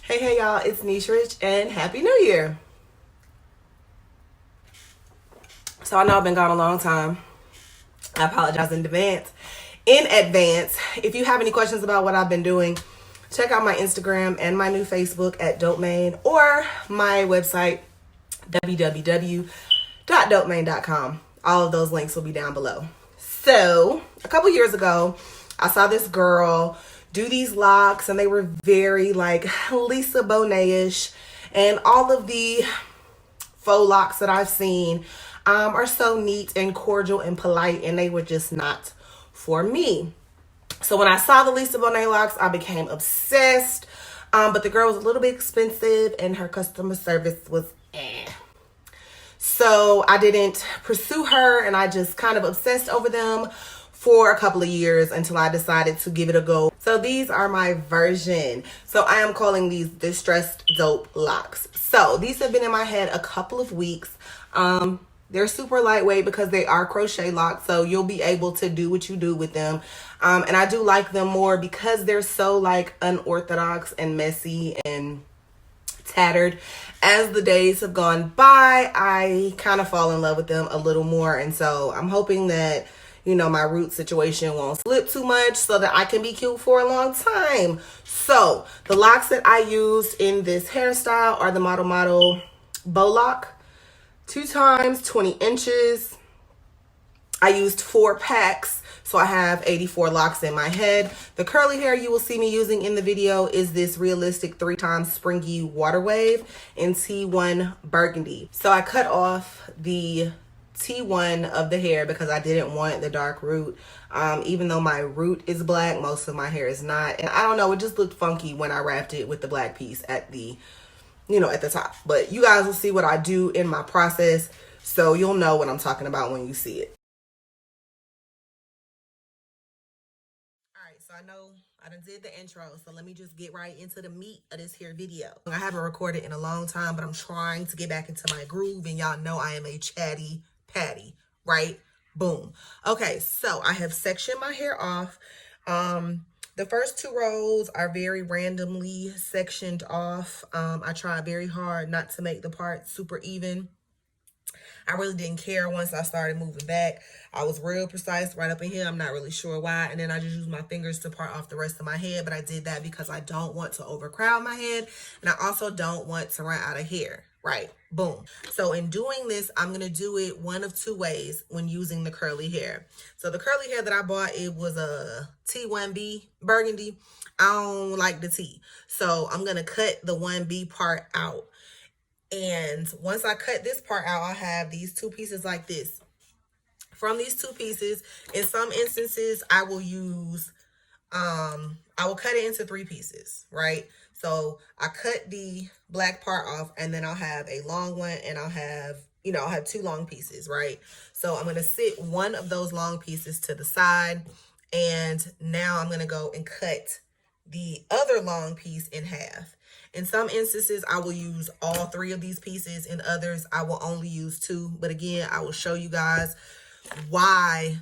Hey y'all, it's Niche Rich and Happy New Year. So I know I've been gone a long time. I apologize in advance. If you have any questions about what I've been doing, check out my Instagram and my new Facebook at Dopemain, or my website www.dopemain.com. All of those links will be down below. So a couple years ago, I saw this girl do these locks, and they were very like Lisa Bonet-ish, and all of the faux locks that I've seen are so neat and cordial and polite, and they were just not for me. So when I saw the Lisa Bonet locks, I became obsessed, but the girl was a little bit expensive and her customer service was So I didn't pursue her, and I just kind of obsessed over them for a couple of years until I decided to give it a go. So these are my version. So I am calling these Distressed Dope Locks. So these have been in my head a couple of weeks. They're super lightweight because they are crochet locks, so you'll be able to do what you do with them. And I do like them more because they're so like unorthodox and messy and tattered. As the days have gone by, I kind of fall in love with them a little more. And so I'm hoping that, you know, my root situation won't slip too much so that I can be cute for a long time. So the locks that I used in this hairstyle are the Model Bo Loc, 2 times 20 inches. I used 4 packs, so I have 84 locks in my head. The curly hair you will see me using in the video is this realistic 3 times springy water wave in T1 burgundy. So I cut off the T1 of the hair because I didn't want the dark root. Even though my root is black, most of my hair is not. And I don't know, it just looked funky when I wrapped it with the black piece at the, at the top. But you guys will see what I do in my process, so you'll know what I'm talking about when you see it. All right, so I know I done did the intro, so let me just get right into the meat of this here video. I haven't recorded in a long time, but I'm trying to get back into my groove, and y'all know I am a chatty patty, right? Boom. Okay, so I have sectioned my hair off. The first 2 rows are very randomly sectioned off. I tried very hard not to make the part super even. I really didn't care once I started moving back. I was real precise right up in here. I'm not really sure why. And then I just used my fingers to part off the rest of my head. But I did that because I don't want to overcrowd my head. And I also don't want to run out of hair. Right? Boom. So in doing this, I'm going to do it one of 2 ways when using the curly hair. So the curly hair that I bought, it was a T1B burgundy. I don't like the T. So I'm going to cut the 1B part out. And once I cut this part out, I have these 2 pieces like this. From these 2 pieces, in some instances, I will cut it into 3 pieces, right? So I cut the black part off, and then I'll have a long one, and I'll have 2 long pieces, right? So I'm going to sit one of those long pieces to the side, and now I'm going to go and cut the other long piece in half. In some instances, I will use all 3 of these pieces. In others, I will only use 2. But again, I will show you guys why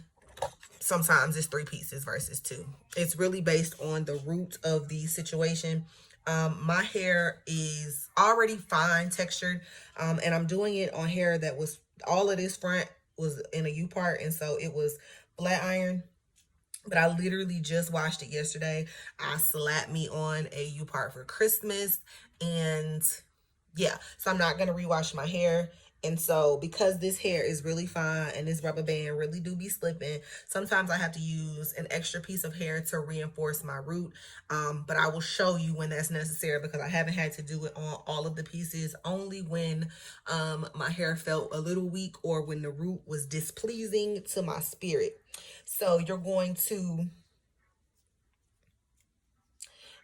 sometimes it's 3 pieces versus 2. It's really based on the root of the situation. My hair is already fine textured, and I'm doing it on hair that was, all of this front was in a U part, and so it was flat iron. But I literally just washed it yesterday. I slapped me on a U-part for Christmas. And yeah, so I'm not going to rewash my hair And so because this hair is really fine and this rubber band really do be slipping, sometimes I have to use an extra piece of hair to reinforce my root. But I will show you when that's necessary, because I haven't had to do it on all of the pieces, only when my hair felt a little weak or when the root was displeasing to my spirit. So you're going to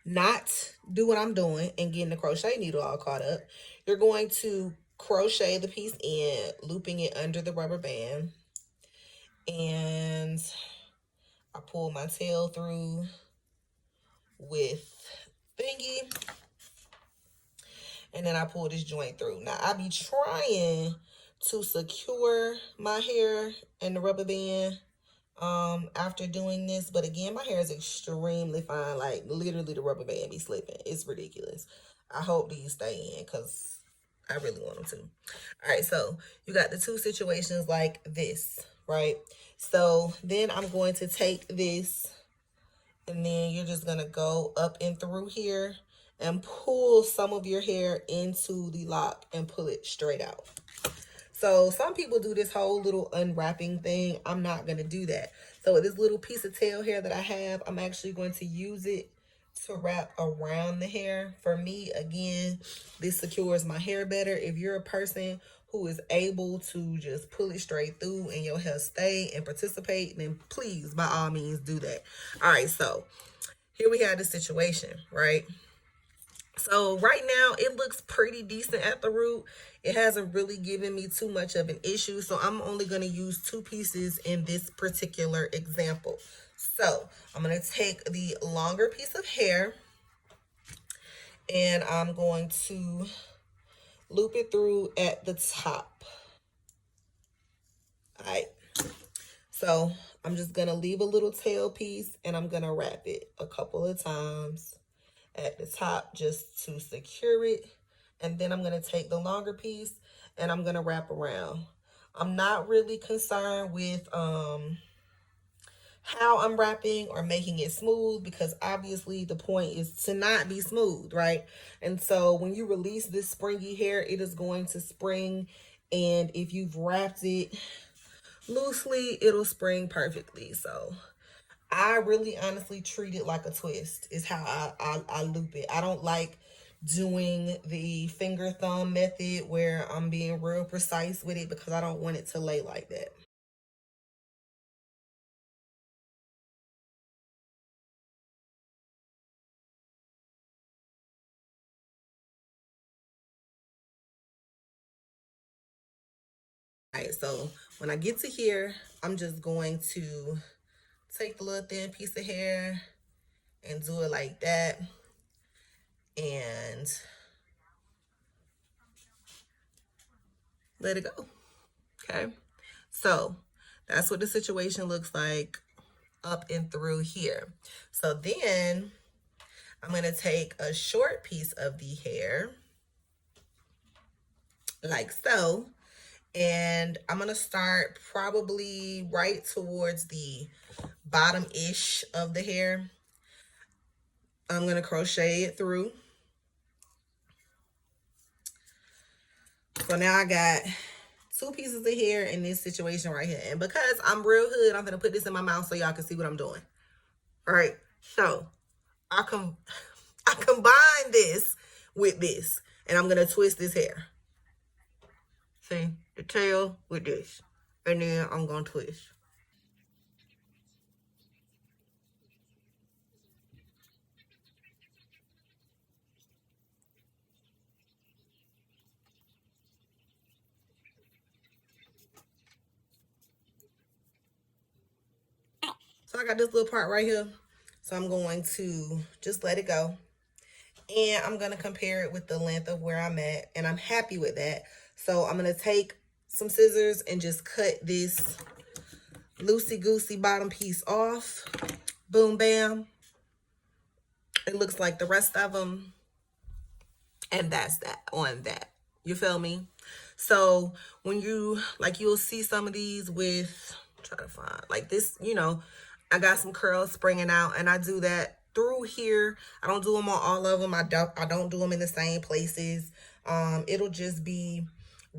not do what I'm doing and getting the crochet needle all caught up. You're going to crochet the piece in, looping it under the rubber band, and I pull my tail through with thingy, and then I pull this joint through. Now I be trying to secure my hair and the rubber band after doing this, but again, my hair is extremely fine. Like literally the rubber band be slipping. It's ridiculous. I hope these stay in because I really want them to. All right, so you got the two situations like this, right? So then I'm going to take this, and then you're just gonna go up and through here and pull some of your hair into the lock and pull it straight out. So some people do this whole little unwrapping thing. I'm not going to do that. So with this little piece of tail hair that I have, I'm actually going to use it to wrap around the hair. For me, again, this secures my hair better. If you're a person who is able to just pull it straight through and your hair stay and participate, then please, by all means, do that. All right, so here we have the situation, right? So right now it looks pretty decent at the root. It hasn't really given me too much of an issue. So I'm only going to use two pieces in this particular example. So I'm going to take the longer piece of hair and I'm going to loop it through at the top. All right. So I'm just going to leave a little tail piece and I'm going to wrap it a couple of times at the top just to secure it, and then I'm going to take the longer piece and I'm going to wrap around. I'm not really concerned with how I'm wrapping or making it smooth, because obviously the point is to not be smooth, right? And so when you release this springy hair, it is going to spring, and if you've wrapped it loosely, it'll spring perfectly. So I really honestly treat it like a twist is how I loop it. I don't like doing the finger thumb method where I'm being real precise with it, because I don't want it to lay like that. All right, so when I get to here, I'm just going to take the little thin piece of hair and do it like that. And let it go. Okay. So that's what the situation looks like up and through here. So then I'm going to take a short piece of the hair like so, and I'm going to start probably right towards the bottom-ish of the hair. I'm going to crochet it through. So now I got two pieces of hair in this situation right here. And because I'm real hood, I'm going to put this in my mouth so y'all can see what I'm doing. All right. So I combine this with this, and I'm going to twist this hair. See, the tail with this. And then I'm going to twist. So I got this little part right here. So I'm going to just let it go. And I'm going to compare it with the length of where I'm at. And I'm happy with that. So I'm going to take some scissors and just cut this loosey-goosey bottom piece off. Boom, bam. It looks like the rest of them. And that's that on that. You feel me? So when you, like, you'll see some of these with, try to find, like this, you know, I got some curls springing out, and I do that through here. I don't do them on all of them. I don't do them in the same places. It'll just be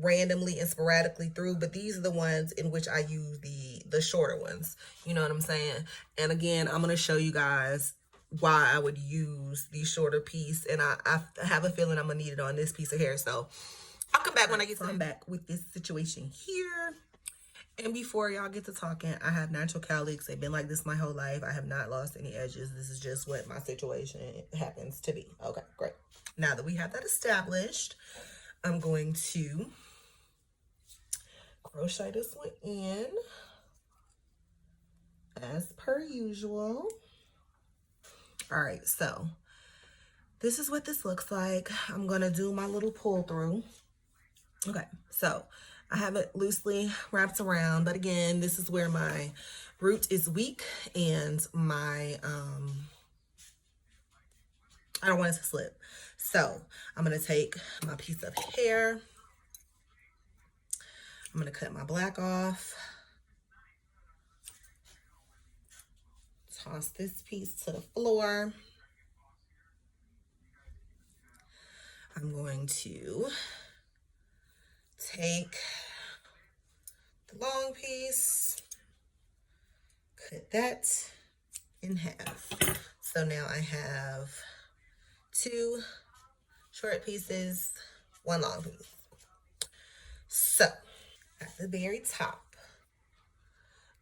randomly and sporadically through, but these are the ones in which I use the shorter ones. You know what I'm saying? And again, I'm going to show you guys why I would use the shorter piece, and I have a feeling I'm going to need it on this piece of hair. So I'll come back when I get to come back with this situation here. And before y'all get to talking, I have natural cowlicks. They've been like this my whole life. I have not lost any edges. This is just what my situation happens to be. Okay, great. Now that we have that established, I'm going to crochet this one in as per usual. All right, so this is what this looks like. I'm going to do my little pull through. Okay, so I have it loosely wrapped around, but again, this is where my root is weak and my, I don't want it to slip. So I'm going to take my piece of hair. I'm going to cut my black off. Toss this piece to the floor. I'm going to take the long piece, cut that in half. So now I have 2 short pieces, 1 long piece. So at the very top,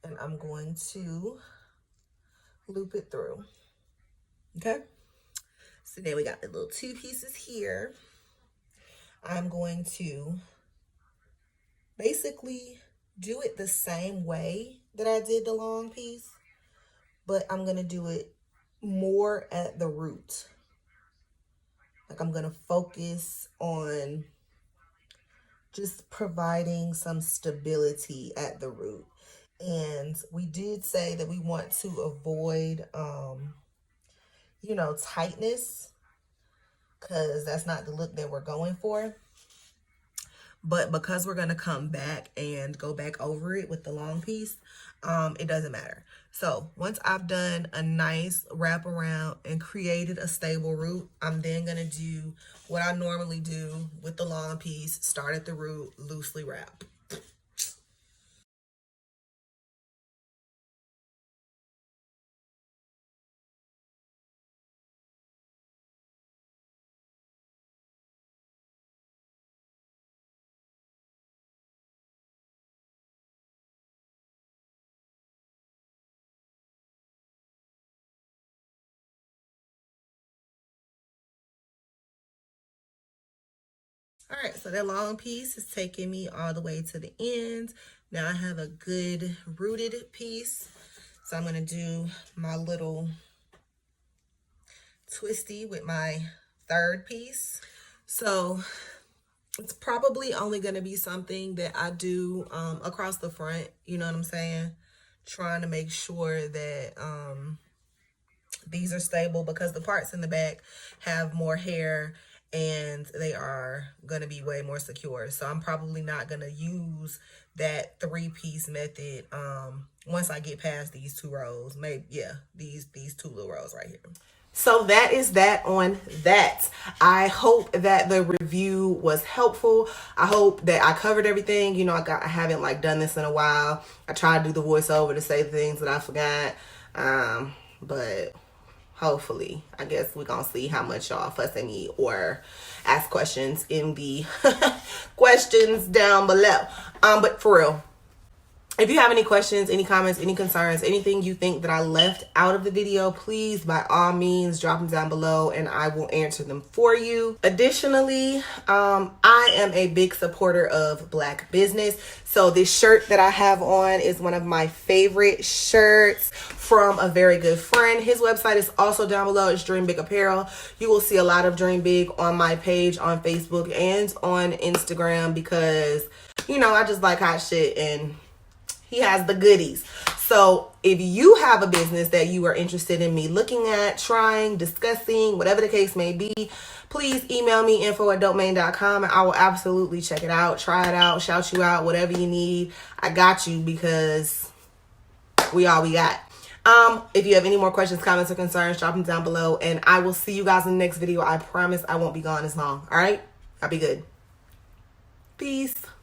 and I'm going to loop it through. Okay, so then we got the little 2 pieces here. I'm going to basically do it the same way that I did the long piece, but I'm going to do it more at the root. Like I'm going to focus on just providing some stability at the root. And we did say that we want to avoid, you know, tightness, because that's not the look that we're going for. But because we're going to come back and go back over it with the long piece, it doesn't matter. So once I've done a nice wrap around and created a stable root, I'm then going to do what I normally do with the long piece. Start at the root, loosely wrap. All right, so that long piece is taking me all the way to the end. Now I have a good rooted piece. So I'm going to do my little twisty with my 3rd piece. So it's probably only going to be something that I do across the front. You know what I'm saying? Trying to make sure that these are stable, because the parts in the back have more hair and they are going to be way more secure. So I'm probably not going to use that 3-piece method once I get past these 2 rows. Maybe, yeah, these 2 little rows right here. So that is that on that. I hope that the review was helpful. I hope that I covered everything. You know, I haven't like done this in a while. I tried to do the voiceover to say things that I forgot. But hopefully, I guess we're gonna see how much y'all fuss at me or ask questions in the questions down below. But for real, if you have any questions, any comments, any concerns, anything you think that I left out of the video, please, by all means, drop them down below and I will answer them for you. Additionally, I am a big supporter of Black business. So this shirt that I have on is one of my favorite shirts from a very good friend. His website is also down below. It's Dream Big Apparel. You will see a lot of Dream Big on my page on Facebook and on Instagram because, you know, I just like hot shit and he has the goodies. So if you have a business that you are interested in me looking at, trying, discussing, whatever the case may be, please email me info@dopeman.com and I will absolutely check it out, try it out, shout you out, whatever you need. I got you because we all we got. If you have any more questions, comments, or concerns, drop them down below and I will see you guys in the next video. I promise I won't be gone as long. All right? I'll be good. Peace.